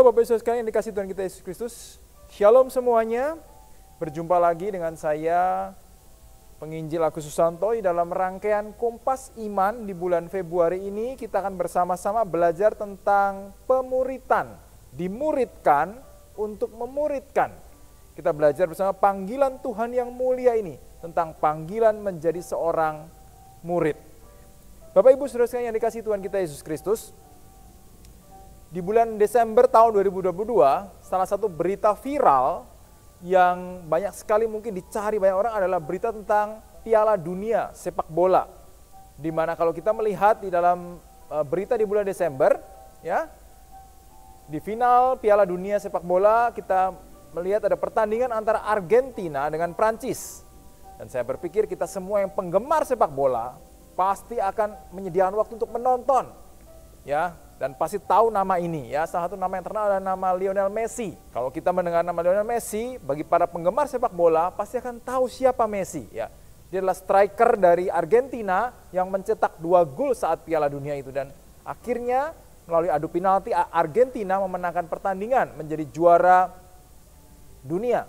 Halo Bapak Ibu Saudara sekalian yang dikasihi Tuhan kita Yesus Kristus. Shalom semuanya. Berjumpa lagi dengan saya Penginjil Agus Susanto di dalam rangkaian Kompas Iman di bulan Februari ini. Kita akan bersama-sama belajar tentang pemuritan, dimuridkan untuk memuridkan. Kita belajar bersama panggilan Tuhan yang mulia ini, tentang panggilan menjadi seorang murid. Bapak Ibu Saudara sekalian yang dikasihi Tuhan kita Yesus Kristus, di bulan Desember tahun 2022, salah satu berita viral yang banyak sekali mungkin dicari banyak orang adalah berita tentang Piala Dunia sepak bola. Di mana kalau kita melihat di dalam berita di bulan Desember, ya, di final Piala Dunia sepak bola kita melihat ada pertandingan antara Argentina dengan Prancis. Dan saya berpikir kita semua yang penggemar sepak bola pasti akan menyediakan waktu untuk menonton, ya. Dan pasti tahu nama ini, ya, salah satu nama yang terkenal adalah nama Lionel Messi. Kalau kita mendengar nama Lionel Messi, bagi para penggemar sepak bola pasti akan tahu siapa Messi, ya. Dia adalah striker dari Argentina yang mencetak 2 gol saat Piala Dunia itu, dan akhirnya melalui adu penalti Argentina memenangkan pertandingan menjadi juara dunia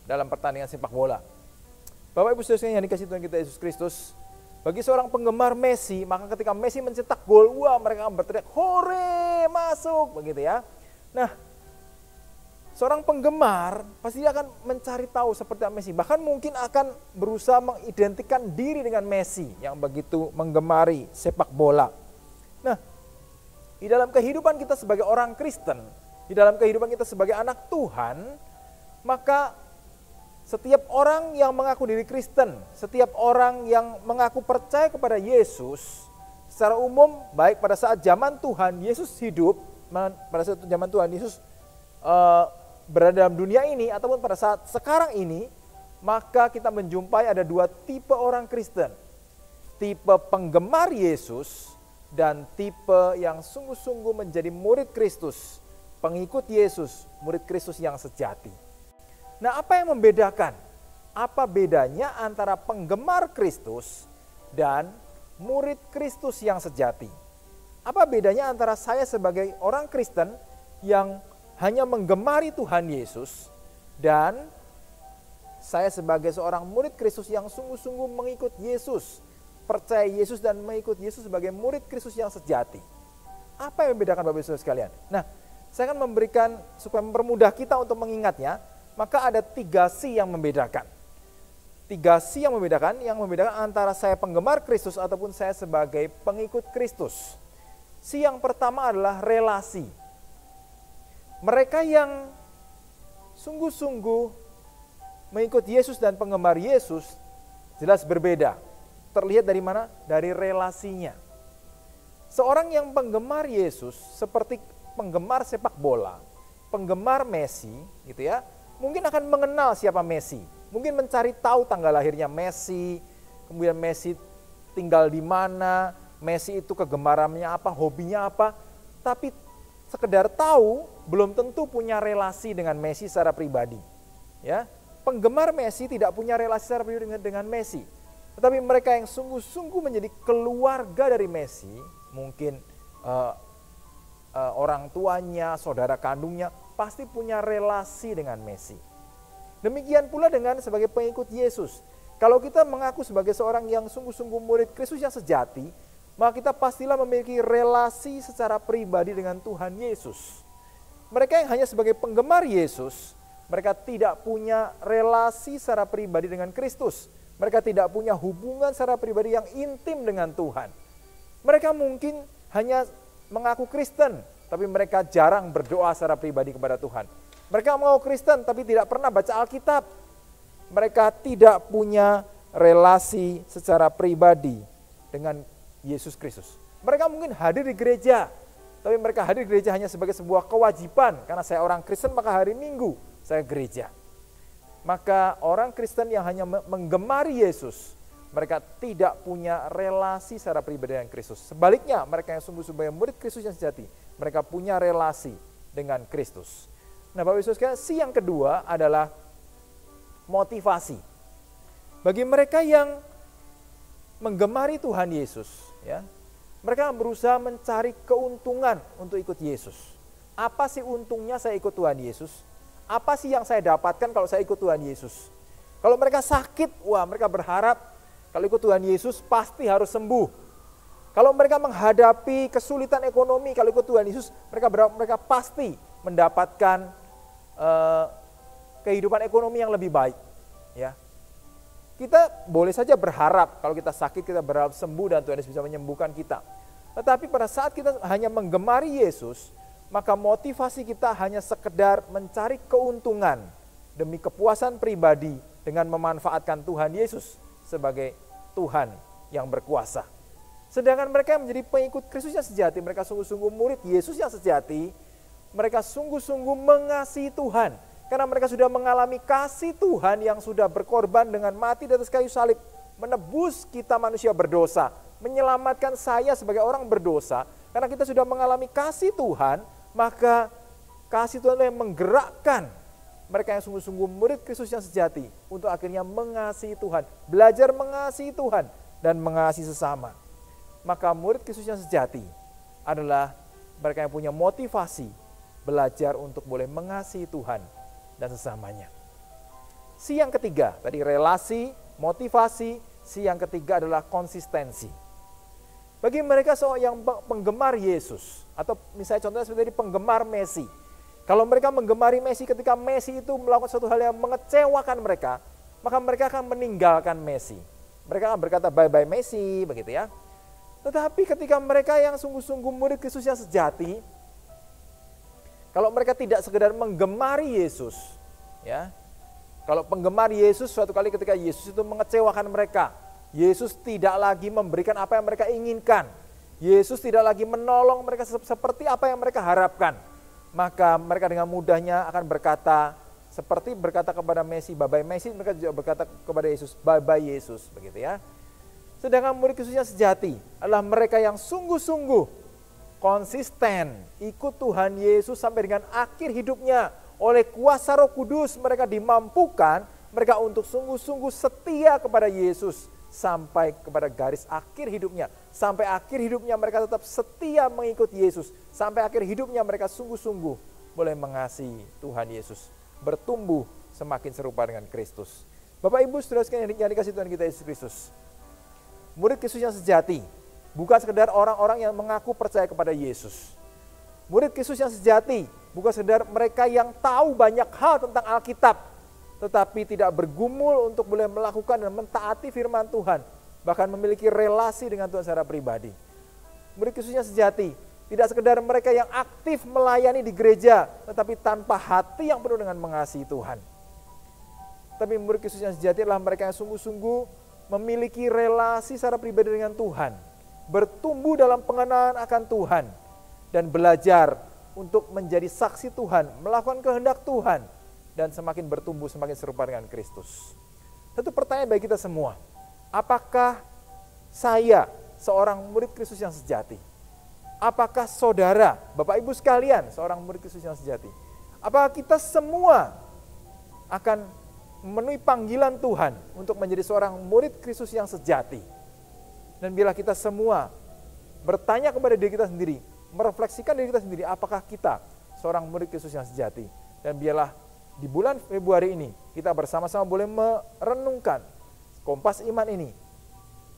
dalam pertandingan sepak bola. Bapak Ibu Saudara yang dikasihi Tuhan kita Yesus Kristus, bagi seorang penggemar Messi, maka ketika Messi mencetak gol, wah, mereka akan berteriak, "Hore, masuk!" begitu, ya. Nah, seorang penggemar pasti akan mencari tahu seperti apa Messi. Bahkan mungkin akan berusaha mengidentikan diri dengan Messi yang begitu menggemari sepak bola. Nah, di dalam kehidupan kita sebagai orang Kristen, di dalam kehidupan kita sebagai anak Tuhan, maka setiap orang yang mengaku diri Kristen, setiap orang yang mengaku percaya kepada Yesus, secara umum baik pada saat zaman Tuhan Yesus hidup, pada saat zaman Tuhan Yesus berada dalam dunia ini, ataupun pada saat sekarang ini, maka kita menjumpai ada 2 tipe orang Kristen. Tipe penggemar Yesus dan tipe yang sungguh-sungguh menjadi murid Kristus, pengikut Yesus, murid Kristus yang sejati. Nah, apa yang membedakan? Apa bedanya antara penggemar Kristus dan murid Kristus yang sejati? Apa bedanya antara saya sebagai orang Kristen yang hanya menggemari Tuhan Yesus dan saya sebagai seorang murid Kristus yang sungguh-sungguh mengikut Yesus, percaya Yesus dan mengikut Yesus sebagai murid Kristus yang sejati? Apa yang membedakan Bapak Ibu Saudara sekalian? Nah, saya akan memberikan supaya mempermudah kita untuk mengingatnya. Maka ada 3 C yang membedakan. 3 C yang membedakan antara saya penggemar Kristus ataupun saya sebagai pengikut Kristus. C yang pertama adalah relasi. Mereka yang sungguh-sungguh mengikut Yesus dan penggemar Yesus jelas berbeda. Terlihat dari mana? Dari relasinya. Seorang yang penggemar Yesus seperti penggemar sepak bola, penggemar Messi, gitu ya, mungkin akan mengenal siapa Messi, mungkin mencari tahu tanggal lahirnya Messi, kemudian Messi tinggal di mana, Messi itu kegemarannya apa, hobinya apa, tapi sekedar tahu belum tentu punya relasi dengan Messi secara pribadi. Ya, penggemar Messi tidak punya relasi secara pribadi dengan Messi, tetapi mereka yang sungguh-sungguh menjadi keluarga dari Messi, mungkin orang tuanya, saudara kandungnya, pasti punya relasi dengan Messi. Demikian pula dengan sebagai pengikut Yesus. Kalau kita mengaku sebagai seorang yang sungguh-sungguh murid Kristus yang sejati, maka kita pastilah memiliki relasi secara pribadi dengan Tuhan Yesus. Mereka yang hanya sebagai penggemar Yesus, mereka tidak punya relasi secara pribadi dengan Kristus. Mereka tidak punya hubungan secara pribadi yang intim dengan Tuhan. Mereka mungkin hanya mengaku Kristen, tapi mereka jarang berdoa secara pribadi kepada Tuhan. Mereka mengaku Kristen, tapi tidak pernah baca Alkitab. Mereka tidak punya relasi secara pribadi dengan Yesus Kristus. Mereka mungkin hadir di gereja, tapi mereka hadir di gereja hanya sebagai sebuah kewajiban. Karena saya orang Kristen, maka hari Minggu saya gereja. Maka orang Kristen yang hanya menggemari Yesus, mereka tidak punya relasi secara pribadi dengan Kristus. Sebaliknya, mereka yang sungguh-sungguh murid Kristus yang sejati, mereka punya relasi dengan Kristus. Nah, Bapak Ibu Saudara, C yang kedua adalah motivasi. Bagi mereka yang menggemari Tuhan Yesus, ya, mereka berusaha mencari keuntungan untuk ikut Yesus. Apa sih untungnya saya ikut Tuhan Yesus? Apa sih yang saya dapatkan kalau saya ikut Tuhan Yesus? Kalau mereka sakit, wah mereka berharap kalau ikut Tuhan Yesus pasti harus sembuh. Kalau mereka menghadapi kesulitan ekonomi, kalau ikut Tuhan Yesus, mereka pasti mendapatkan kehidupan ekonomi yang lebih baik. Ya, kita boleh saja berharap kalau kita sakit kita berharap sembuh dan Tuhan Yesus bisa menyembuhkan kita. Tetapi pada saat kita hanya menggemari Yesus, maka motivasi kita hanya sekedar mencari keuntungan demi kepuasan pribadi dengan memanfaatkan Tuhan Yesus sebagai Tuhan yang berkuasa. Sedangkan mereka yang menjadi pengikut Kristus yang sejati, mereka sungguh-sungguh murid Yesus yang sejati, mereka sungguh-sungguh mengasihi Tuhan. Karena mereka sudah mengalami kasih Tuhan yang sudah berkorban dengan mati di atas kayu salib, menebus kita manusia berdosa, menyelamatkan saya sebagai orang berdosa. Karena kita sudah mengalami kasih Tuhan, maka kasih Tuhan yang menggerakkan mereka yang sungguh-sungguh murid Kristus yang sejati untuk akhirnya mengasihi Tuhan, belajar mengasihi Tuhan dan mengasihi sesama. Maka murid Kristus yang sejati adalah mereka yang punya motivasi belajar untuk boleh mengasihi Tuhan dan sesamanya. Si yang ketiga, tadi relasi, motivasi, si yang ketiga adalah konsistensi. Bagi mereka yang penggemar Yesus, atau misalnya contohnya seperti penggemar Messi. Kalau mereka menggemari Messi ketika Messi itu melakukan suatu hal yang mengecewakan mereka, maka mereka akan meninggalkan Messi. Mereka akan berkata bye-bye Messi, begitu ya. Tetapi ketika mereka yang sungguh-sungguh murid Kristus yang sejati, kalau mereka tidak sekedar menggemari Yesus, ya, kalau penggemar Yesus suatu kali ketika Yesus itu mengecewakan mereka, Yesus tidak lagi memberikan apa yang mereka inginkan, Yesus tidak lagi menolong mereka seperti apa yang mereka harapkan, maka mereka dengan mudahnya akan berkata, seperti berkata kepada Messi, bye-bye Messi, mereka juga berkata kepada Yesus, bye-bye Yesus, begitu ya. Sedangkan murid Kristus yang sejati adalah mereka yang sungguh-sungguh konsisten ikut Tuhan Yesus sampai dengan akhir hidupnya. Oleh kuasa Roh Kudus mereka dimampukan mereka untuk sungguh-sungguh setia kepada Yesus sampai kepada garis akhir hidupnya. Sampai akhir hidupnya mereka tetap setia mengikut Yesus. Sampai akhir hidupnya mereka sungguh-sungguh boleh mengasihi Tuhan Yesus. Bertumbuh semakin serupa dengan Kristus. Bapak Ibu saudara sekalian yang dikasihi Tuhan kita Yesus Kristus. Murid Kristus yang sejati bukan sekedar orang-orang yang mengaku percaya kepada Yesus. Murid Kristus yang sejati bukan sekedar mereka yang tahu banyak hal tentang Alkitab, tetapi tidak bergumul untuk boleh melakukan dan mentaati firman Tuhan, bahkan memiliki relasi dengan Tuhan secara pribadi. Murid Kristus yang sejati tidak sekedar mereka yang aktif melayani di gereja, tetapi tanpa hati yang penuh dengan mengasihi Tuhan. Tapi murid Kristus yang sejati adalah mereka yang sungguh-sungguh memiliki relasi secara pribadi dengan Tuhan, bertumbuh dalam pengenalan akan Tuhan, dan belajar untuk menjadi saksi Tuhan, melakukan kehendak Tuhan, dan semakin bertumbuh, semakin serupa dengan Kristus. Satu pertanyaan bagi kita semua, apakah saya seorang murid Kristus yang sejati? Apakah saudara, Bapak Ibu sekalian, seorang murid Kristus yang sejati? Apakah kita semua akan memenuhi panggilan Tuhan untuk menjadi seorang murid Kristus yang sejati? Dan bila kita semua bertanya kepada diri kita sendiri, merefleksikan diri kita sendiri, apakah kita seorang murid Kristus yang sejati? Dan biarlah di bulan Februari ini kita bersama-sama boleh merenungkan kompas iman ini,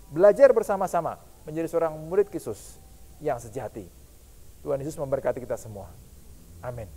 belajar bersama-sama menjadi seorang murid Kristus yang sejati. Tuhan Yesus memberkati kita semua. Amin.